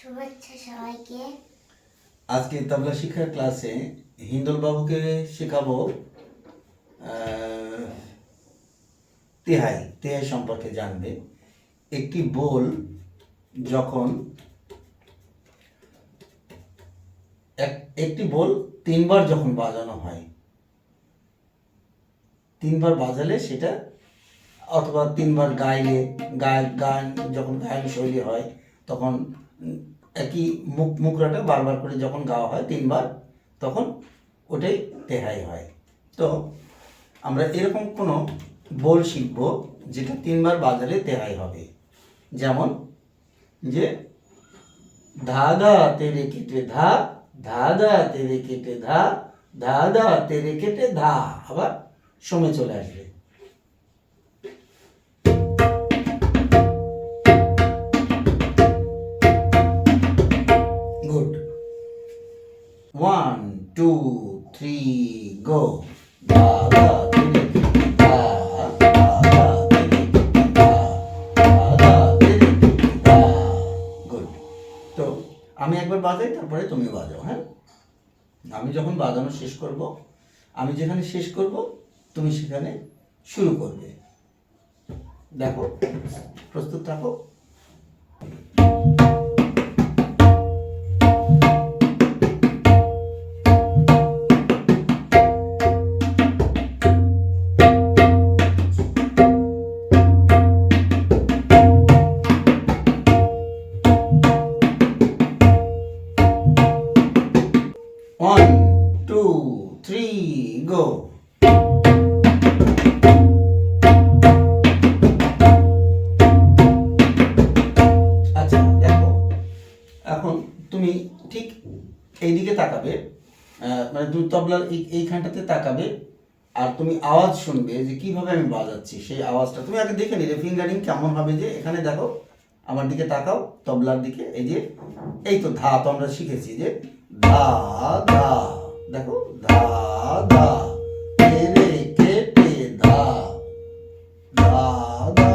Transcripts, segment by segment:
শুভেচ্ছা সবাইকে। আজকে তবলা শিক্ষার ক্লাসে হিন্দল বাবুকে শেখাবো তেহাই তেহাই সম্পর্কে জানবে। একটি বোল যখন একটি বোল তিনবার যখন বাজানো হয়, তিনবার বাজালে সেটা, অথবা তিনবার গাইলে, গান যখন গায়ন শৈলী হয় তখন একই মুখরাটা বারবার করে যখন গাওয়া হয় তিনবার, তখন ওটাই তেহাই হয়। তো আমরা এরকম কোনো বোল শিখব যেটা তিনবার বাজালে তেহাই হবে। যেমন যে ধা ধা তেরে কেটে ধা, ধা ধা তেরে কেটে ধা, ধা ধা তেরে কেটে ধা, আবার সময় চলে আসবে। গুড। 1 2 3 গো। ধা ধা তেরে কেটে ধা, ধা ধা তেরে কেটে ধা, ধা ধা তেরে কেটে ধা। গুড। তো আমি একবার বাজাই, তারপরে তুমি বাজাও। হ্যাঁ, আমি যখন বাজানো শেষ করব, আমি যেখানে শেষ করব তুমি সেখানে শুরু করবে। দেখো, প্রস্তুত থাকো। One, two, three, go. আচ্ছা, দেখো, এখন তুমি ঠিক এইদিকে তাকাবে, মানে তুমি তবলার এইখানটাতে তাকাবে, আর তুমি আওয়াজ শুনবে যে কিভাবে আমি বাজাচ্ছি। সেই আওয়াজটা তুমি আগে দেখে নিলে ফিঙ্গারিং কেমন হবে। যে এখানে দেখো, আমার দিকে তাকাও, তবলার দিকে। এই যে, এই তো ধা তো আমরা শিখেছি যে ধা ধা, দেখো ধা ধা তেরে কেটে ধা, ধা ধা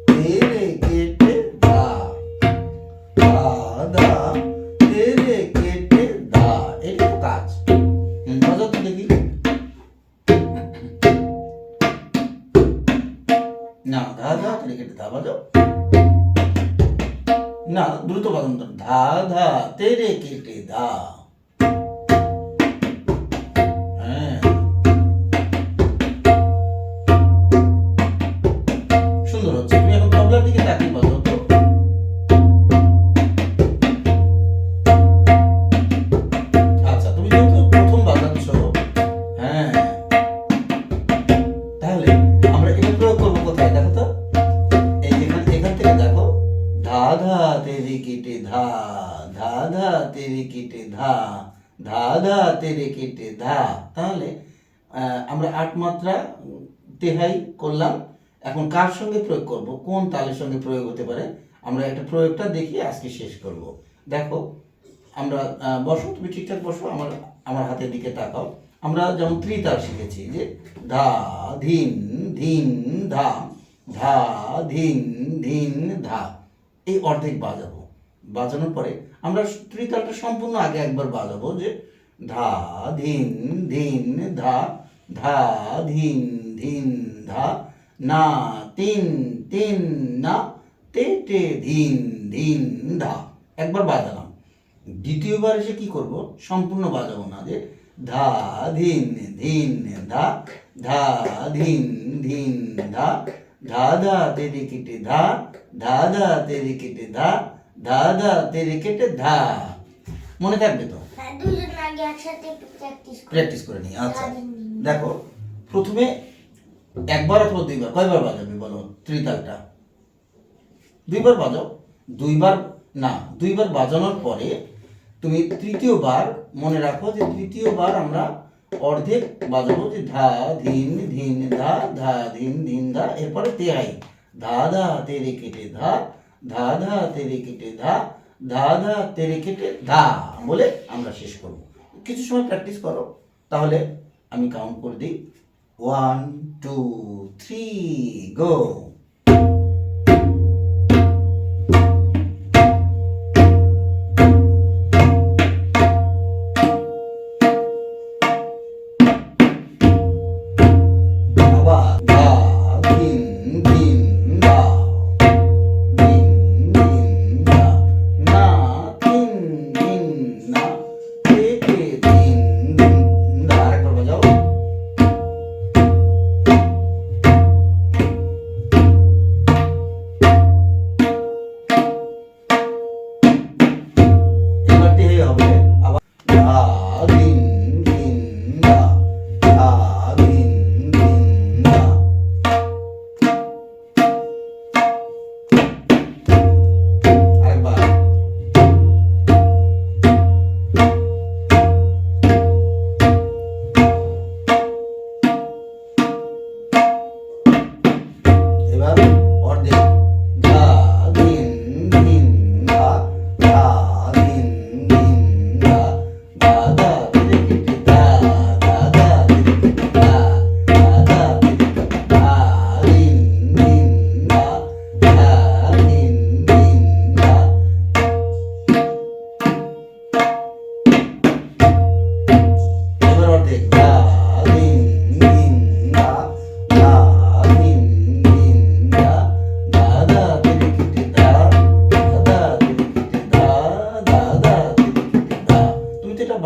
তেরে কেটে ধা, ধা ধা তেরে কেটে ধা। এটা তো কাজ। বাজাও তো দেখি। না, ধা ধা তেরে কেটে ধা বাজাও। না, দ্রুত বাজানো তো। ধা ধা তেরে কেটে ধা। হ্যাঁ, সুন্দর হচ্ছে। তুমি এখন তবলার দিকে তাকিয়ে বাজাও তো। আচ্ছা, তুমি যেহেতু প্রথম বাজাচ্ছ, হ্যাঁ, তাহলে আমরা এটা প্রয়োগ করবো কোথায় দেখো তো। এই এখান থেকে দেখো, ধা ধা তেরে কেটে ধা, ধা ধা তেরে কেটে ধা, ধা ধা তেরে কেটে ধা। তাহলে আমরা ৮ মাত্রা তেহাই করলাম। এখন কার সঙ্গে প্রয়োগ করব, কোন তালের সঙ্গে প্রয়োগ হতে পারে, আমরা একটা প্রয়োগটা দেখি আজকে শেষ করব। দেখো, আমরা বসো, তুমি ঠিকঠাক বসো, আমার হাতের দিকে তাকাও। আমরা যেমন ত্রিতাল শিখেছি যে ধা ধিন ধিন ধা, ধা ধিন ধিন ধা, এই অর্ধেক বাজাবো। বাজানোর পরে আমরা ত্রিতালটা সম্পূর্ণ আগে একবার বাজাবো যে ধা ধিন ধিন ধা, ধা ধিন ধিন ধা, না তিন তিন না, তে টে ধিন ধিন ধা। একবার বাজালাম। দ্বিতীয়বার এসে কি করব, সম্পূর্ণ বাজাবো না, যে ধা ধিন ধিন ধা, ধা ধিন ধিন ধা, ধা ধা তেরে কেটে ধা, ধা ধা তেরে কেটে ধা, ধা ধা তেরে কেটে ধা। মনে থাকবে তো? দুজন আগে একসাথে প্র্যাকটিস করে নিই। আচ্ছা, দেখো, প্রথমে একবার অথবা দুইবার, কয়বার বাজাবে বলো ত্রিতালটা? দুইবার বাজাও। দুইবার বাজানোর পরে তুমি তৃতীয়বার মনে রাখো যে তৃতীয়বার আমরা অর্ধেক বাজাবো, যে ধা ধিন ধিন ধা, ধা ধিন ধিন ধা। এরপরে তেহাই, ধা ধা তেরে কেটে ধা, ধা ধা তেরে কেটে ধা, ধা ধা তেরে কেটে ধা বলে আমরা শেষ করব। কিছু সময় প্র্যাকটিস করো, তাহলে আমি কাউন্ট করে দিই। 1 2 3 গো।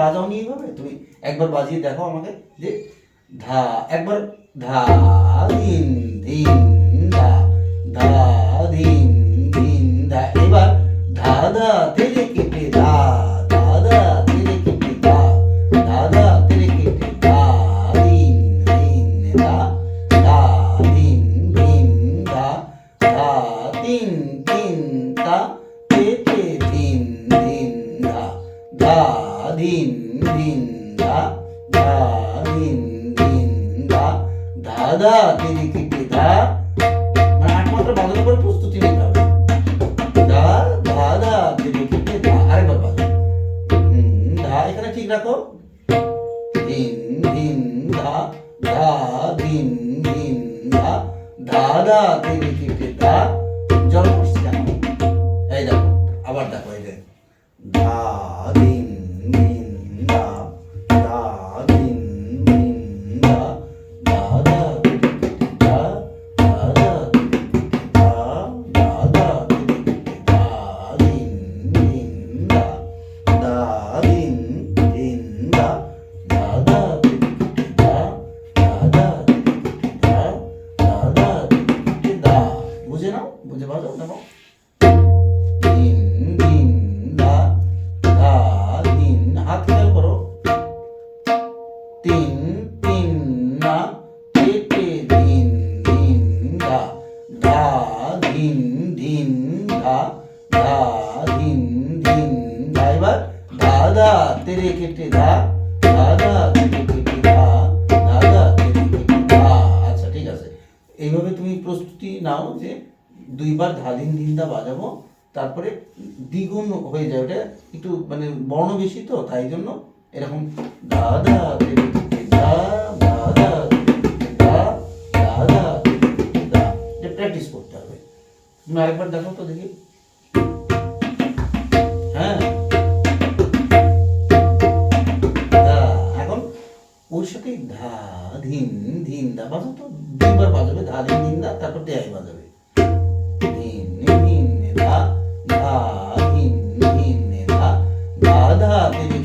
বাজাও নি এইভাবে, তুমি একবার বাজিয়ে দেখো আমাকে যে ধা, একবার ধা ধিন ধিন ধা, ধা ধিন ধিন ধা। এবার ধা ধা তেরে কেটে ধা, ধা ধা তেরে কেটে ধা, ধা ধা তেরে কেটে ধা ধিন ধিন ধা, ধা ধিন ধিন ধা, ধা তিন তিন তা তে তে ধিন ধিন ধা, ধা ধিন ধিন ধা, ধা ধিন ধিন ধা, ধা ধা তেরে কেটে ধা। মানে আট মাত্রা বাজানোর পরে প্রস্তুতি নিতে হবে। ধা ধা ধা তেরে কেটে ধা, আরেকবার বাজাও। ধা এখানে ঠিক রাখো, ধিন ধিন ধা, ধা ধিন ধিন ধা, ধা ধা তেরে কেটে ধা। জল পড়ছে কেন? এই দেখো, আবার দেখো, এই যে ধা ধিন ধিন ধা, ধা ধিন ধিন ধা, ধা ধা তেরে কেটে ধা, ধা ধা তেরে কেটে ধা, ধা ধা তেরে কেটে ধা ধিন ধিন ধা, ধা ধিন ধিন ধা, ধা ধা তেরে কেটে ধা, ধা ধা তেরে কেটে ধা, ধা ধা তেরে কেটে ধা। বুঝে নাও, বুঝে বাজাও দেখো। ধিন ধিন ধা, ধা ধিন, হাত খেয়াল করো। তিন তিন না তে তে ধিন ধিন ধা, ধা ধিন ধিন ধা, ধা ধিন ধিন ধা। এবার ধা ধা তেরে কেটে ধা, ধা ধা তেরে কেটে ধা, ধা ধা তেরে কেটে ধা। আচ্ছা ঠিক আছে, এইভাবে তুমি প্রস্তুতি নাও যে দুইবার ধা ধিন ধিন ধা বাজাবো, তারপরে দ্বিগুণ হয়ে যায়, ওটা একটু মানে বর্ণ বেশি তো তাই জন্য এরকম ধা ধা তেরে কেটে ধা, ধা ধা তেরে কেটে ধা, ধা ধা তেরে কেটে ধা। এটা প্র্যাকটিস করতে হবে। তুমি আরেকবার দেখো তো দেখি। হ্যাঁ, ধা, এখন ওর সাথে ধা ধিন ধিন দা বাজাও তো, দুইবার বাজাবে, ধা ধিন ধিন দা, তারপর দেয়াই বাজাবে। ধিন ধিন ধা, ধা ধিন ধিন ধা, ধা ধা তেরে